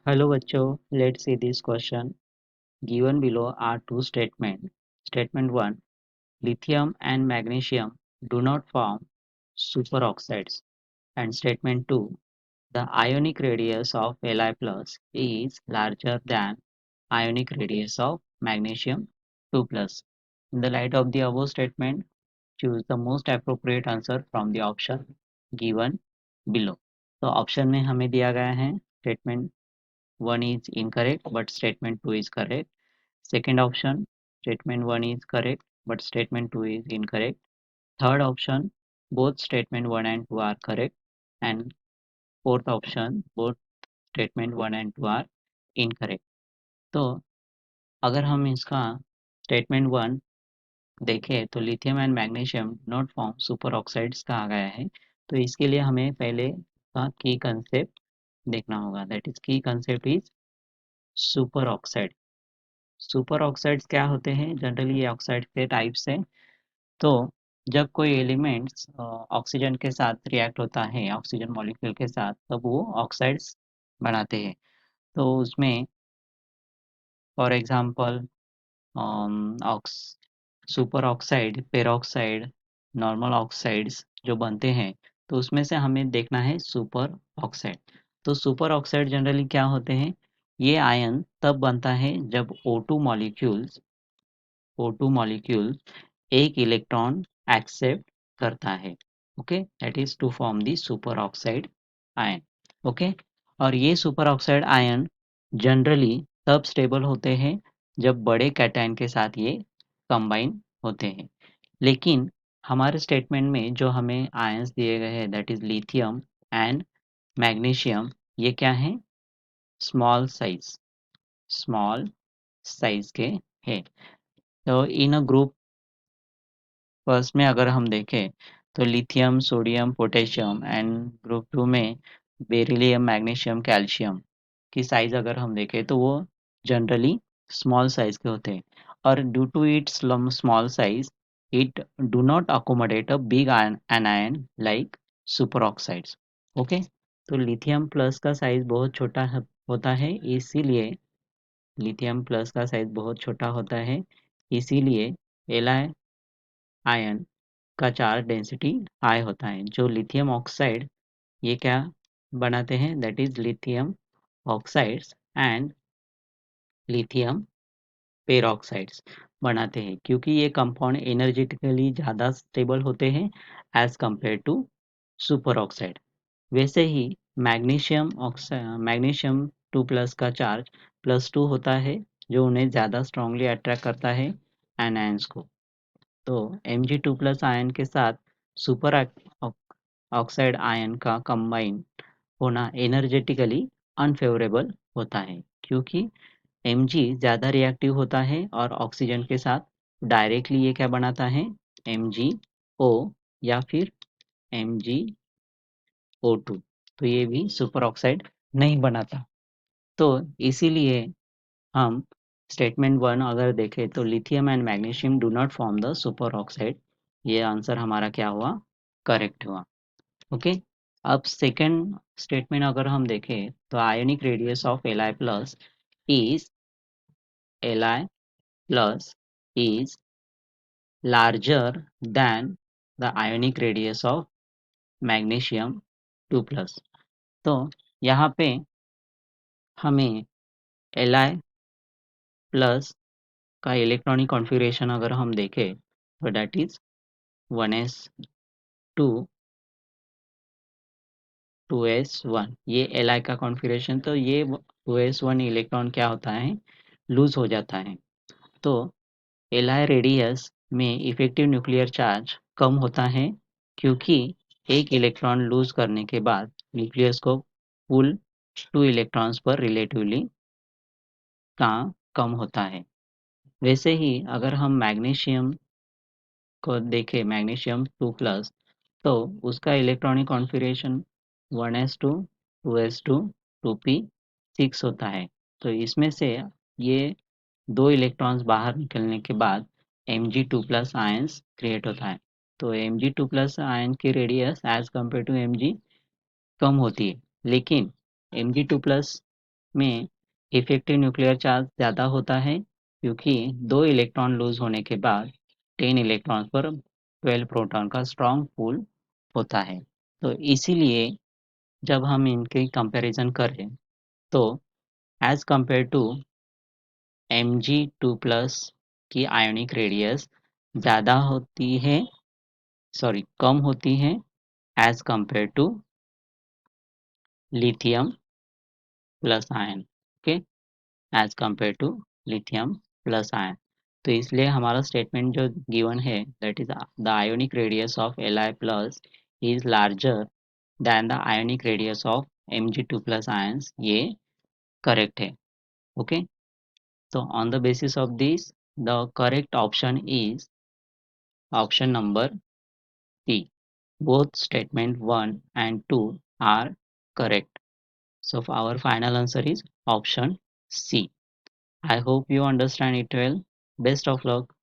Hello bachcho, let's see this question. Given below are two statements. Statement 1. Lithium and magnesium do not form superoxides. And statement 2. The ionic radius of Li plus is larger than ionic radius of magnesium 2 plus. In the light of the above statement, choose the most appropriate answer from the option given below. तो option में हमें दिया गया है statement 1 is incorrect but statement 2 is correct. Second option, statement 1 is correct but statement 2 is incorrect. Third option, both statement 1 and 2 are correct. And fourth option, both statement 1 and 2 are incorrect. तो अगर हम इसका statement 1 देखें तो lithium and magnesium not form super oxides कहा गया है। तो इसके लिए हमें पहले का की कंसेप्ट देखना होगा, दैट इज की concept is super oxide. Super oxides क्या होते हैं? जनरली ये ऑक्साइड के टाइप्स हैं। तो जब कोई एलिमेंट्स ऑक्सीजन के साथ रिएक्ट होता है, ऑक्सीजन मॉलिक्यूल के साथ, तब वो ऑक्साइड्स बनाते हैं। तो उसमें for example ox superoxide, peroxide, normal oxides जो बनते हैं, तो उसमें से हमें देखना है सुपर ऑक्साइड। तो सुपर ऑक्साइड जनरली क्या होते हैं? ये आयन तब बनता है जब O2 मॉलिक्यूल एक इलेक्ट्रॉन एक्सेप्ट करता है। Okay, that is to form the superoxide ion. Okay, और ये सुपर ऑक्साइड आयन जनरली तब स्टेबल होते हैं जब बड़े कैटायन के साथ ये कंबाइन होते हैं। लेकिन हमारे स्टेटमेंट में जो हमें आयंस दिए गए हैं, that is lithium and magnesium, ये क्या है? स्मॉल साइज, स्मॉल साइज के हैं। तो इन अ ग्रुप फर्स्ट में अगर हम देखें तो lithium, sodium, potassium and group 2 में बेरिलियम, मैग्नीशियम, कैल्शियम की साइज अगर हम देखें तो वो जनरली स्मॉल साइज के होते हैं। और due to its small size, it do not accommodate a big ion like superoxides. Okay, तो लिथियम प्लस का साइज बहुत छोटा होता है, इसीलिए लिथियम प्लस का साइज बहुत छोटा होता है, इसीलिए Li आयन का चार्ज डेंसिटी हाई होता है। जो लिथियम ऑक्साइड ये क्या बनाते हैं? That is lithium oxides and lithium peroxides बनाते हैं, क्योंकि ये कंपाउंड एनर्जेटिकली ज़्यादा स्टेबल होते हैं as compare to superoxide. वैसे ही मैग्नीशियम 2 प्लस का चार्ज +2 होता है, जो उन्हें ज़्यादा स्ट्रांगली अट्रैक्ट करता है एनायंस को। तो Mg2 प्लस आयन के साथ सुपर ऑक्साइड आयन का कंबाइन होना एनर्जेटिकली अनफेवरेबल होता है, क्योंकि Mg ज़्यादा रिएक्टिव होता है और ऑक्सीजन के साथ डायरेक्टली ये क्या बनाता है? MgO या फिर MgO2। तो ये भी सुपर ऑक्साइड नहीं बनाता। तो इसीलिए हम स्टेटमेंट 1 अगर देखें तो lithium and magnesium do not form the super oxide. ये आंसर हमारा क्या हुआ? करेक्ट हुआ। ओके, अब सेकंड स्टेटमेंट अगर हम देखें तो ionic radius of Li plus is Li plus is larger than the ionic radius of magnesium 2 plus। तो यहाँ पे हमें Li प्लस का इलेक्ट्रॉनिक कॉन्फ़िगरेशन अगर हम देखें तो दैट इज 1s2 2s1, ये Li का कॉन्फ़िगरेशन। तो ये 2s1 इलेक्ट्रॉन क्या होता है? लूज हो जाता है। तो Li रेडियस में इफेक्टिव न्यूक्लियर चार्ज कम होता है, क्योंकि एक इलेक्ट्रॉन लूज करने के बाद न्यूक्लियस को पुल 2 इलेक्ट्रॉन्स पर रिलेटिवली कम होता है। वैसे ही अगर हम मैग्नीशियम को देखें, मैग्नीशियम 2 प्लस, तो उसका electronic configuration 1s2 2s2 2p6 होता है। तो इसमें से ये 2 इलेक्ट्रॉन्स बाहर निकलने के बाद Mg2 प्लस आयंस क्रिएट होता है। तो Mg2 प्लस आयन की radius as compare to Mg कम होती है, लेकिन Mg2 प्लस में इफेक्टिव न्यूक्लियर चार्ज ज़्यादा होता है क्योंकि 2 इलेक्ट्रॉन लूज होने के बाद 10 इलेक्ट्रॉन पर 12 प्रोटॉन का स्ट्रॉन्ग पुल होता है। तो इसीलिए जब हम इनके कंपैरिजन करें तो एज कंपेयर टू Mg2+ की आयोनिक रेडियस ज़्यादा होती है, कम होती है as compare to lithium plus ion. Okay, as compare to lithium plus ion. तो इसलिए हमारा स्टेटमेंट जो गिवन है that is the ionic radius of Li plus is larger than the ionic radius of Mg2+ ions, ये correct है। Okay, so on the basis of this the correct option is option number C. Both statement 1 and 2 are correct. So our final answer is option C. I hope you understand it well. Best of luck.